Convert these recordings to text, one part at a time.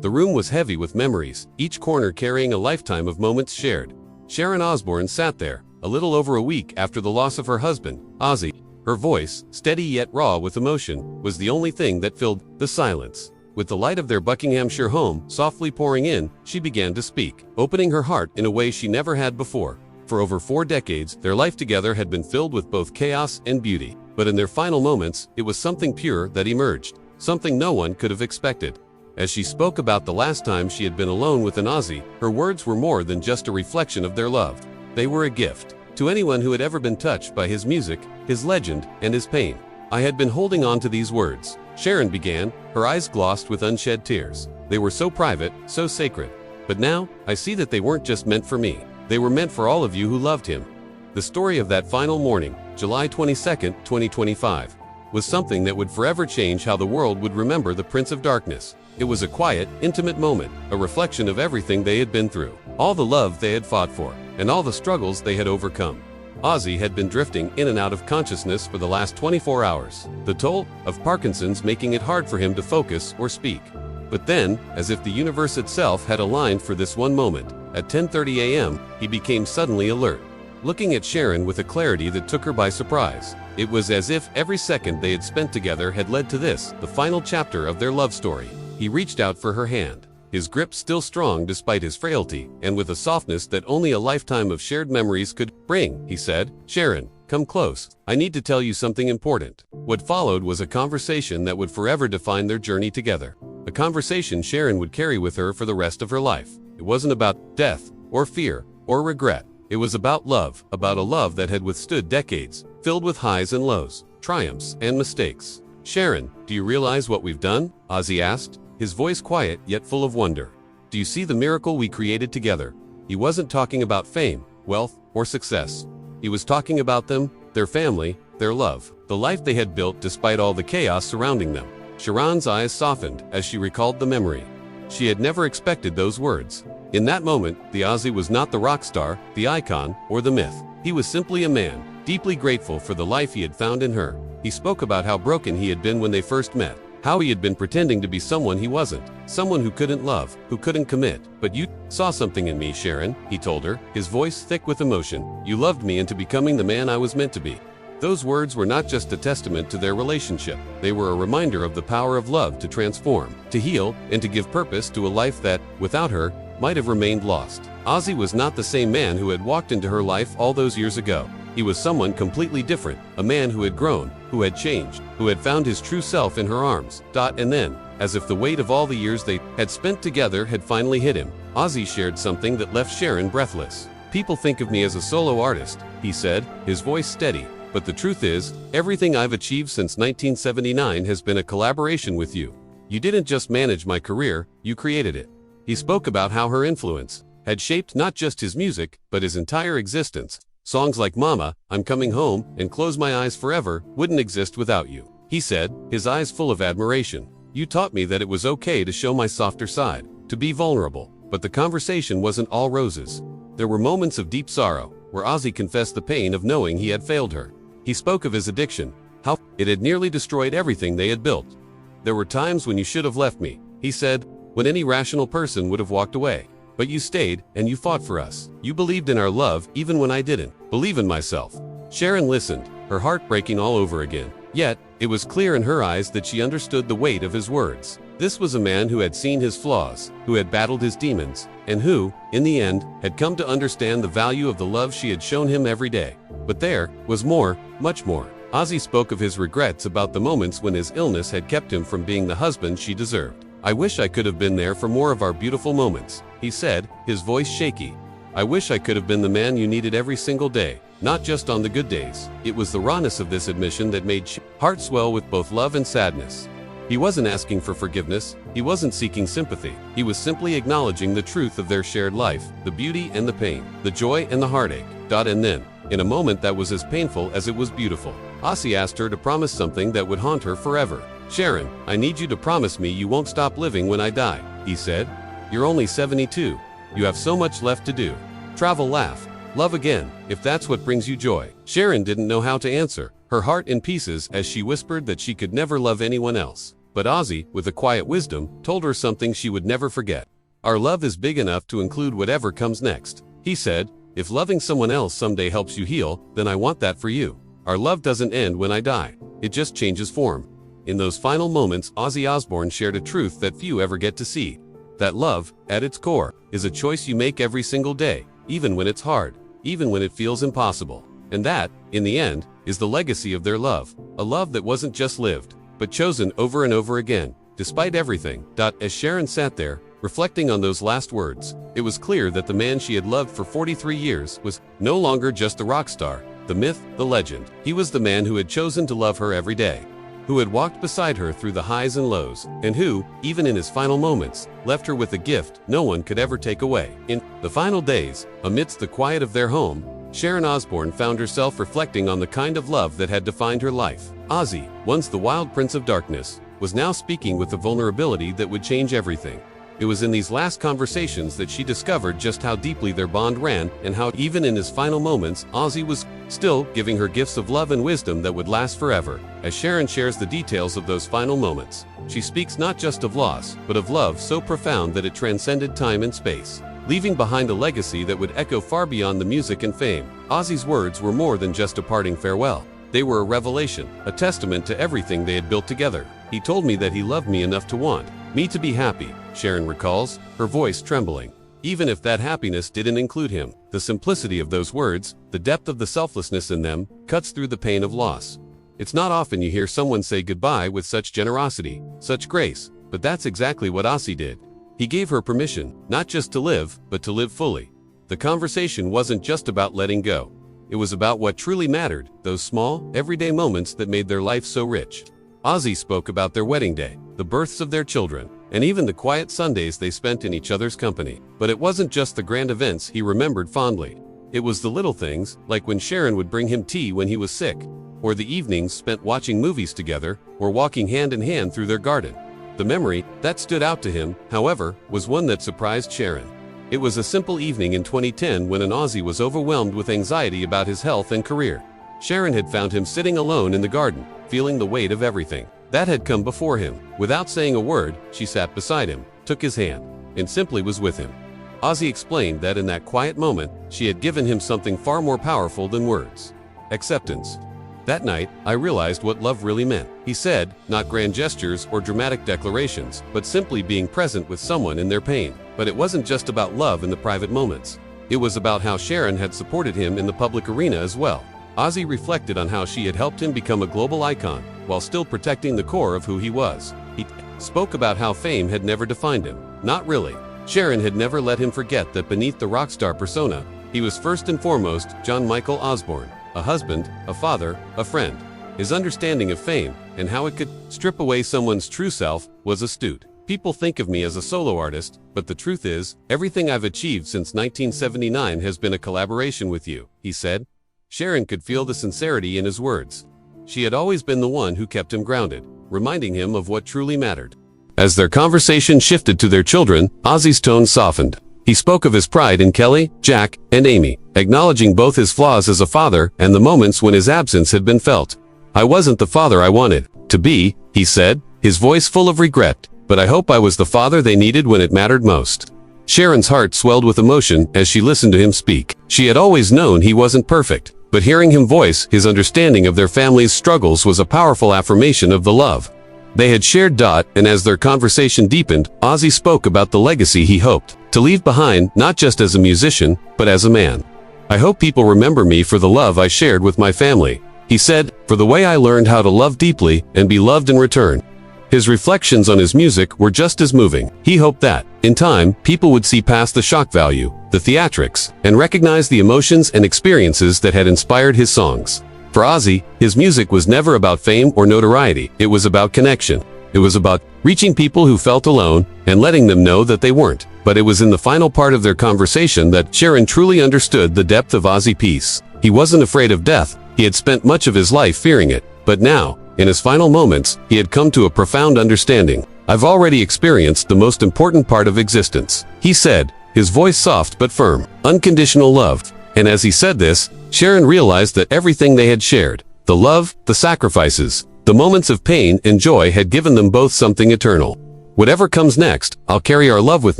The room was heavy with memories, each corner carrying a lifetime of moments shared. Sharon Osborne sat there, a little over a week after the loss of her husband, Ozzy. Her voice, steady yet raw with emotion, was the only thing that filled the silence. With the light of their Buckinghamshire home softly pouring in, she began to speak, opening her heart in a way she never had before. For over 4 decades, their life together had been filled with both chaos and beauty. But in their final moments, it was something pure that emerged, something no one could have expected. As she spoke about the last time she had been alone with an Aussie, her words were more than just a reflection of their love. They were a gift to anyone who had ever been touched by his music, his legend, and his pain. I had been holding on to these words, Sharon began, her eyes glossed with unshed tears. They were so private, so sacred. But now, I see that they weren't just meant for me. They were meant for all of you who loved him. The story of that final morning, July 22, 2025, was something that would forever change how the world would remember the Prince of Darkness. It was a quiet, intimate moment, a reflection of everything they had been through, all the love they had fought for, and all the struggles they had overcome. Ozzy had been drifting in and out of consciousness for the last 24 hours, the toll of Parkinson's making it hard for him to focus or speak. But then, as if the universe itself had aligned for this one moment, at 10:30 a.m., he became suddenly alert, looking at Sharon with a clarity that took her by surprise. It was as if every second they had spent together had led to this, the final chapter of their love story. He reached out for her hand, his grip still strong despite his frailty, and with a softness that only a lifetime of shared memories could bring, he said, "Sharon, come close. I need to tell you something important." What followed was a conversation that would forever define their journey together. A conversation Sharon would carry with her for the rest of her life. It wasn't about death, or fear, or regret. It was about love, about a love that had withstood decades, filled with highs and lows, triumphs and mistakes. "Sharon, do you realize what we've done?" Ozzy asked, his voice quiet yet full of wonder. "Do you see the miracle we created together?" He wasn't talking about fame, wealth, or success. He was talking about them, their family, their love, the life they had built despite all the chaos surrounding them. Sharon's eyes softened as she recalled the memory. She had never expected those words. In that moment, the Ozzy was not the rock star, the icon, or the myth. He was simply a man, deeply grateful for the life he had found in her. He spoke about how broken he had been when they first met, how he had been pretending to be someone he wasn't, someone who couldn't love, who couldn't commit. "But you saw something in me, Sharon," he told her, his voice thick with emotion. "You loved me into becoming the man I was meant to be." Those words were not just a testament to their relationship. They were a reminder of the power of love to transform, to heal, and to give purpose to a life that, without her, might have remained lost. Ozzy was not the same man who had walked into her life all those years ago. He was someone completely different, a man who had grown, who had changed, who had found his true self in her arms. And then, as if the weight of all the years they had spent together had finally hit him, Ozzy shared something that left Sharon breathless. "People think of me as a solo artist," he said, his voice steady. "But the truth is, everything I've achieved since 1979 has been a collaboration with you. You didn't just manage my career, you created it." He spoke about how her influence had shaped not just his music, but his entire existence. Songs like Mama, I'm Coming Home, and Close My Eyes Forever wouldn't exist without you. He said, his eyes full of admiration. "You taught me that it was okay to show my softer side, to be vulnerable." But the conversation wasn't all roses. There were moments of deep sorrow, where Ozzy confessed the pain of knowing he had failed her. He spoke of his addiction, how it had nearly destroyed everything they had built. "There were times when you should have left me," he said, "when any rational person would have walked away. But you stayed, and you fought for us. You believed in our love even when I didn't believe in myself." Sharon listened, her heart breaking all over again. Yet, it was clear in her eyes that she understood the weight of his words. This was a man who had seen his flaws, who had battled his demons, and who, in the end, had come to understand the value of the love she had shown him every day. But there was more, much more. Ozzy spoke of his regrets about the moments when his illness had kept him from being the husband she deserved. "I wish I could have been there for more of our beautiful moments," he said, his voice shaky. "I wish I could have been the man you needed every single day, not just on the good days." It was the rawness of this admission that made Sharon's heart swell with both love and sadness. He wasn't asking for forgiveness, he wasn't seeking sympathy. He was simply acknowledging the truth of their shared life, the beauty and the pain, the joy and the heartache. And then, in a moment that was as painful as it was beautiful, Ozzy asked her to promise something that would haunt her forever. "Sharon, I need you to promise me you won't stop living when I die," he said. "You're only 72. You have so much left to do. Travel, laugh, love again, if that's what brings you joy." Sharon didn't know how to answer, her heart in pieces as she whispered that she could never love anyone else. But Ozzy, with a quiet wisdom, told her something she would never forget. Our love is big enough to include whatever comes next. He said, if loving someone else someday helps you heal, then I want that for you. Our love doesn't end when I die. It just changes form. In those final moments, Ozzy Osborne shared a truth that few ever get to see. That love, at its core, is a choice you make every single day, even when it's hard, even when it feels impossible. And that, in the end, is the legacy of their love. A love that wasn't just lived, but chosen over and over again, despite everything. As Sharon sat there, reflecting on those last words, it was clear that the man she had loved for 43 years was no longer just a rock star, the myth, the legend. He was the man who had chosen to love her every day, who had walked beside her through the highs and lows, and who, even in his final moments, left her with a gift no one could ever take away. In the final days, amidst the quiet of their home, Sharon Osborne found herself reflecting on the kind of love that had defined her life. Ozzy, once the wild prince of darkness, was now speaking with a vulnerability that would change everything. It was in these last conversations that she discovered just how deeply their bond ran, and how even in his final moments, Ozzy was still giving her gifts of love and wisdom that would last forever. As Sharon shares the details of those final moments, she speaks not just of loss, but of love so profound that it transcended time and space, leaving behind a legacy that would echo far beyond the music and fame. Ozzy's words were more than just a parting farewell. They were a revelation, a testament to everything they had built together. He told me that he loved me enough to want me to be happy, Sharon recalls, her voice trembling. Even if that happiness didn't include him. The simplicity of those words, the depth of the selflessness in them, cuts through the pain of loss. It's not often you hear someone say goodbye with such generosity, such grace, but that's exactly what Ozzy did. He gave her permission, not just to live, but to live fully. The conversation wasn't just about letting go. It was about what truly mattered, those small, everyday moments that made their life so rich. Ozzy spoke about their wedding day, the births of their children, and even the quiet Sundays they spent in each other's company. But it wasn't just the grand events he remembered fondly. It was the little things, like when Sharon would bring him tea when he was sick, or the evenings spent watching movies together, or walking hand in hand through their garden. The memory that stood out to him, however, was one that surprised Sharon. It was a simple evening in 2010 when an Aussie was overwhelmed with anxiety about his health and career. Sharon had found him sitting alone in the garden, feeling the weight of everything that had come before him. Without saying a word, she sat beside him, took his hand, and simply was with him. Ozzy explained that in that quiet moment, she had given him something far more powerful than words: acceptance. That night, I realized what love really meant, he said, not grand gestures or dramatic declarations, but simply being present with someone in their pain. But it wasn't just about love in the private moments. It was about how Sharon had supported him in the public arena as well. Ozzy reflected on how she had helped him become a global icon, while still protecting the core of who he was. He spoke about how fame had never defined him. Not really. Sharon had never let him forget that beneath the rock star persona, he was first and foremost John Michael Osborne, a husband, a father, a friend. His understanding of fame, and how it could strip away someone's true self, was astute. People think of me as a solo artist, but the truth is, everything I've achieved since 1979 has been a collaboration with you, he said. Sharon could feel the sincerity in his words. She had always been the one who kept him grounded, reminding him of what truly mattered. As their conversation shifted to their children, Ozzy's tone softened. He spoke of his pride in Kelly, Jack, and Amy, acknowledging both his flaws as a father and the moments when his absence had been felt. I wasn't the father I wanted to be, he said, his voice full of regret, but I hope I was the father they needed when it mattered most. Sharon's heart swelled with emotion as she listened to him speak. She had always known he wasn't perfect, but hearing him voice his understanding of their family's struggles was a powerful affirmation of the love they had shared. And as their conversation deepened, Ozzy spoke about the legacy he hoped to leave behind, not just as a musician, but as a man. I hope people remember me for the love I shared with my family, he said, for the way I learned how to love deeply and be loved in return. His reflections on his music were just as moving. He hoped that, in time, people would see past the shock value, the theatrics, and recognize the emotions and experiences that had inspired his songs. For Ozzy, his music was never about fame or notoriety. It was about connection. It was about reaching people who felt alone and letting them know that they weren't. But it was in the final part of their conversation that Sharon truly understood the depth of Ozzy's peace. He wasn't afraid of death. He had spent much of his life fearing it. But now, in his final moments, he had come to a profound understanding. I've already experienced the most important part of existence, he said, his voice soft but firm. Unconditional love. And as he said this, Sharon realized that everything they had shared, the love, the sacrifices, The moments of pain and joy had given them both something eternal. "Whatever comes next, I'll carry our love with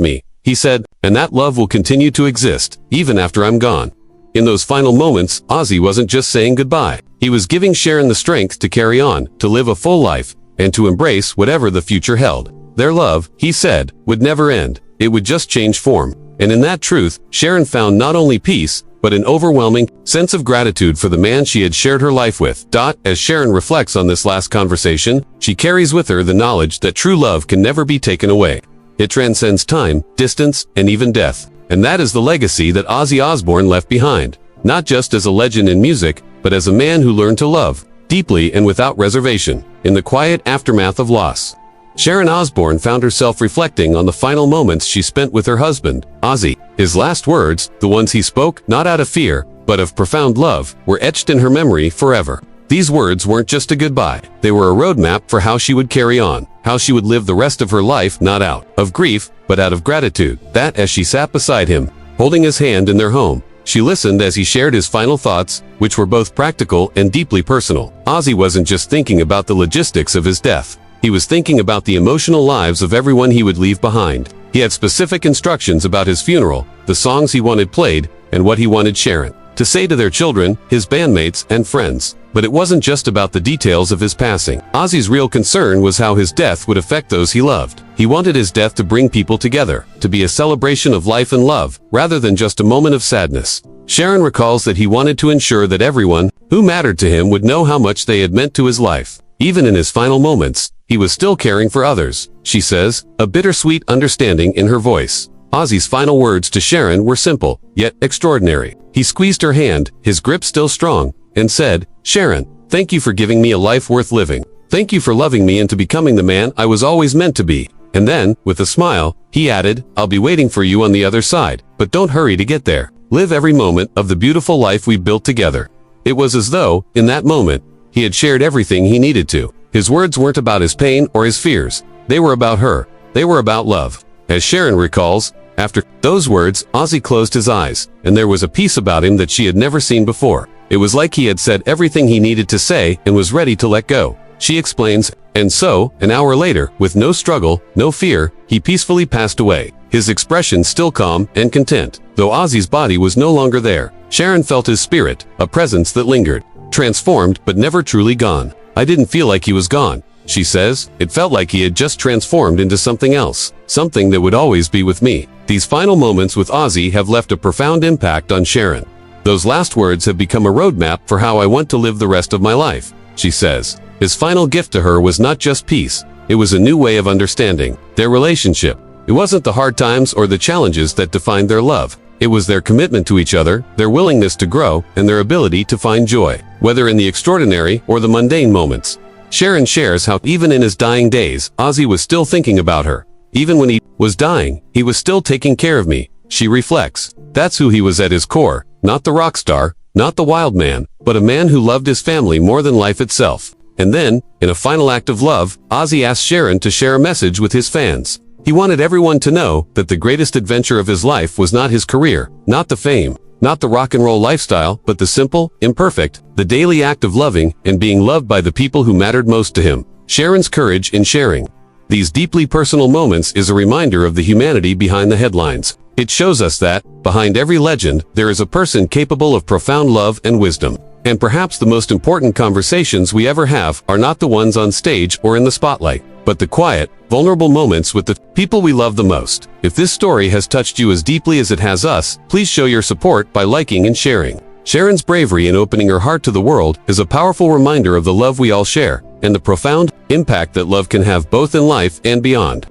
me," he said, "and that love will continue to exist, even after I'm gone." In those final moments, Ozzy wasn't just saying goodbye. He was giving Sharon the strength to carry on, to live a full life, and to embrace whatever the future held. Their love, he said, would never end. It would just change form. And in that truth, Sharon found not only peace, but an overwhelming sense of gratitude for the man she had shared her life with. As Sharon reflects on this last conversation, she carries with her the knowledge that true love can never be taken away. It transcends time, distance, and even death. And that is the legacy that Ozzy Osbourne left behind, not just as a legend in music, but as a man who learned to love, deeply and without reservation, in the quiet aftermath of loss. Sharon Osbourne found herself reflecting on the final moments she spent with her husband, Ozzy. His last words, the ones he spoke not out of fear, but of profound love, were etched in her memory forever. These words weren't just a goodbye. They were a roadmap for how she would carry on, how she would live the rest of her life not out of grief, but out of gratitude. That as she sat beside him, holding his hand in their home, she listened as he shared his final thoughts, which were both practical and deeply personal. Ozzy wasn't just thinking about the logistics of his death. He was thinking about the emotional lives of everyone he would leave behind. He had specific instructions about his funeral, the songs he wanted played, and what he wanted Sharon to say to their children, his bandmates, and friends. But it wasn't just about the details of his passing. Ozzy's real concern was how his death would affect those he loved. He wanted his death to bring people together, to be a celebration of life and love, rather than just a moment of sadness. Sharon recalls that he wanted to ensure that everyone who mattered to him would know how much they had meant to his life. Even in his final moments, he was still caring for others, she says, a bittersweet understanding in her voice. Ozzy's final words to Sharon were simple, yet extraordinary. He squeezed her hand, his grip still strong, and said, "Sharon, thank you for giving me a life worth living. Thank you for loving me into becoming the man I was always meant to be." And then, with a smile, he added, "I'll be waiting for you on the other side, but don't hurry to get there. Live every moment of the beautiful life we built together." It was as though, in that moment, he had shared everything he needed to. His words weren't about his pain or his fears. They were about her. They were about love. As Sharon recalls, after those words, Ozzy closed his eyes, and there was a peace about him that she had never seen before. It was like he had said everything he needed to say and was ready to let go. She explains, and so, an hour later, with no struggle, no fear, he peacefully passed away, his expression still calm and content. Though Ozzy's body was no longer there, Sharon felt his spirit, a presence that lingered, transformed but never truly gone. "I didn't feel like he was gone," she says. "It felt like he had just transformed into something else, something that would always be with me." These final moments with Ozzy have left a profound impact on Sharon. "Those last words have become a roadmap for how I want to live the rest of my life," she says. His final gift to her was not just peace. It was a new way of understanding their relationship. It wasn't the hard times or the challenges that defined their love. It was their commitment to each other, their willingness to grow, and their ability to find joy, whether in the extraordinary or the mundane moments. Sharon shares how, even in his dying days, Ozzy was still thinking about her. Even when he was dying, he was still taking care of me, she reflects. That's who he was at his core, not the rock star, not the wild man, but a man who loved his family more than life itself. And then, in a final act of love, Ozzy asked Sharon to share a message with his fans. He wanted everyone to know that the greatest adventure of his life was not his career, not the fame, not the rock and roll lifestyle, but the simple, imperfect, the daily act of loving and being loved by the people who mattered most to him. Sharon's courage in sharing these deeply personal moments is a reminder of the humanity behind the headlines. It shows us that, behind every legend, there is a person capable of profound love and wisdom. And perhaps the most important conversations we ever have are not the ones on stage or in the spotlight, but the quiet, vulnerable moments with the people we love the most. If this story has touched you as deeply as it has us, please show your support by liking and sharing. Sharon's bravery in opening her heart to the world is a powerful reminder of the love we all share, and the profound impact that love can have both in life and beyond.